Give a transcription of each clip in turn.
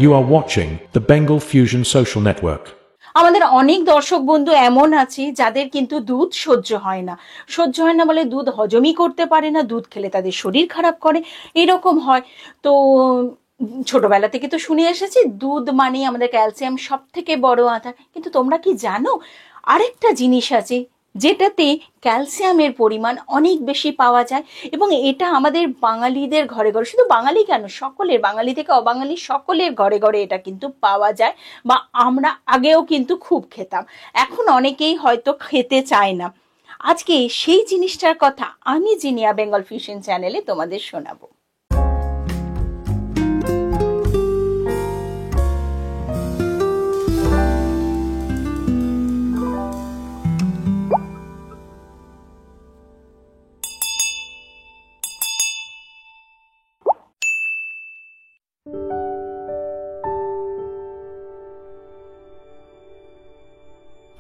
You are watching the Bengal Fusion Social Network. আমাদের অনেক দর্শক বন্ধু এমন আছে যাদের কিন্তু দুধ সহ্য হয় না বলে দুধ হজমই করতে পারে না, দুধ খেলে তাদের শরীর খারাপ করে, এরকম হয়। তো ছোটবেলা থেকে তো শুনে এসেছি দুধ মানে আমাদের ক্যালসিয়াম সব থেকে বড় আধার। কিন্তু তোমরা কি জানো আরেকটা জিনিস আছে যেটাতে ক্যালসিয়ামের পরিমাণ অনেক বেশি পাওয়া যায়, এবং এটা আমাদের বাঙালিদের ঘরে ঘরে, শুধু বাঙালি কেন, সকলের, বাঙালি থেকে অবাঙালি সকলের ঘরে ঘরে এটা কিন্তু পাওয়া যায়, বা আমরা আগেও কিন্তু খুব খেতাম, এখন অনেকেই হয়তো খেতে চায় না। আজকে সেই জিনিসটার কথা আমি জিনিয়া বেঙ্গল ফিউশন চ্যানেলে তোমাদের শোনাবো।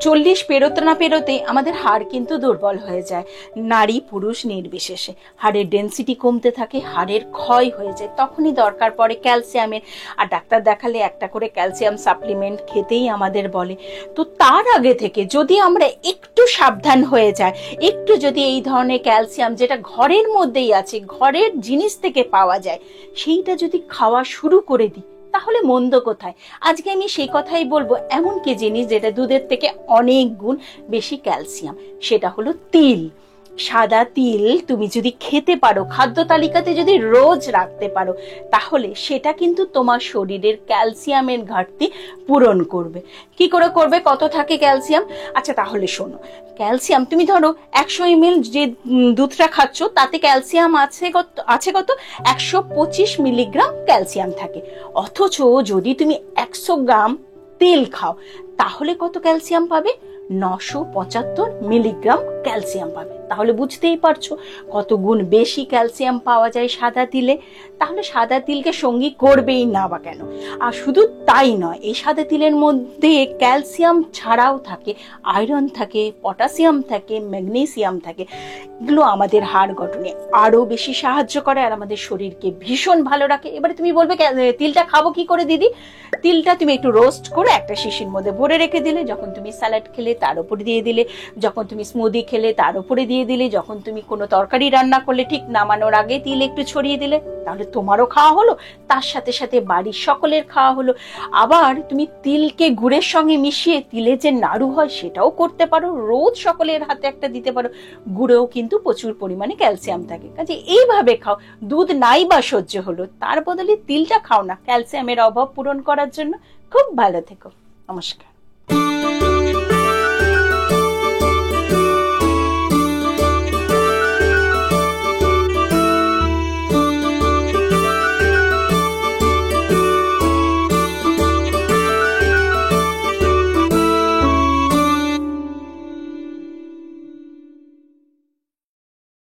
চল্লিশ পেরোতে না পেরোতে আমাদের হাড় কিন্তু দুর্বল হয়ে যায়, নারী পুরুষ নির্বিশেষে। হাড়ের ডেন্সিটি কমতে থাকে, হাড়ের ক্ষয় হয়ে যায়, তখনই দরকার পড়ে ক্যালসিয়ামের। আর ডাক্তার দেখালে একটা করে ক্যালসিয়াম সাপ্লিমেন্ট খেতেই আমাদের বলে। তো তার আগে থেকে যদি আমরা একটু সাবধান হয়ে যাই, একটু যদি এই ধরনের ক্যালসিয়াম যেটা ঘরের মধ্যেই আছে, ঘরের জিনিস থেকে পাওয়া যায়, সেইটা যদি খাওয়া শুরু করে দিই, তাহলে মন্দ কোথায়। আজকে আমি সেই কথাই বলবো, এমন কি জিনিস যেটা দুধের থেকে অনেক গুণ বেশি ক্যালসিয়াম, সেটা হলো তিল। সাদা তিল তুমি যদি খেতে পারো, খাদ্য তালিকাতে যদি রোজ রাখতে পারো, তাহলে সেটা কিন্তু তোমার শরীরের ক্যালসিয়ামের ঘাটতি পূরণ করবে। কি করে করবে? কত থাকে ক্যালসিয়াম? আচ্ছা তাহলে শোনো, ক্যালসিয়াম তুমি ধরো 100 ml যে দুধটা খাচ্ছ তাতে ক্যালসিয়াম আছে কত 125 মিলিগ্রাম ক্যালসিয়াম থাকে। অথচ যদি তুমি 100 গ্রাম তেল খাও তাহলে কত ক্যালসিয়াম পাবে? 975 মিলিগ্রাম ক্যালসিয়াম পাবে। তাহলে বুঝতেই পারছো কত গুণ বেশি ক্যালসিয়াম পাওয়া যায় সাদা তিলে। তাহলে সাদা তিলকে সঙ্গী করবেই না বা কেন? আর শুধু তাই নয়, এই সাদা তিলের মধ্যে ক্যালসিয়াম ছাড়াও থাকে আয়রন থাকে, পটাশিয়াম থাকে, ম্যাগনেসিয়াম থাকে। এগুলো আমাদের হাড় গঠনে আরো বেশি সাহায্য করে আর আমাদের শরীরকে ভীষণ ভালো রাখে। এবারে তুমি বলবে তিলটা খাবো কি করে দিদি? তিলটা তুমি একটু রোস্ট করে একটা শিশির মধ্যে ভরে রেখে দিলে, যখন তুমি স্যালাড খেলে তার উপরে দিয়ে দিলে, যখন তুমি স্মুদি খেলে তার উপরে দিয়ে দিলে, যখন তুমি কোনো তরকারি রান্না করলে ঠিক নামানোর আগে তিল একটু ছড়িয়ে দিলে, তাহলে তোমারও খাওয়া হলো, তার সাথে সাথে বাড়ির সকলের খাওয়া হলো। আবার তুমি তিলকে গুড়ের সঙ্গে মিশিয়ে তিলের যে নাড়ু হয় সেটাও করতে পারো, রোজ সকলের হাতে একটা দিতে পারো। গুড়েও কিন্তু প্রচুর পরিমাণে ক্যালসিয়াম থাকে। কাজে এইভাবে খাও, দুধ নাই বা সহ্য হলো, তার বদলে তিলটা খাও না ক্যালসিয়ামের অভাব পূরণ করার জন্য। খুব ভালো থেকো, নমস্কার।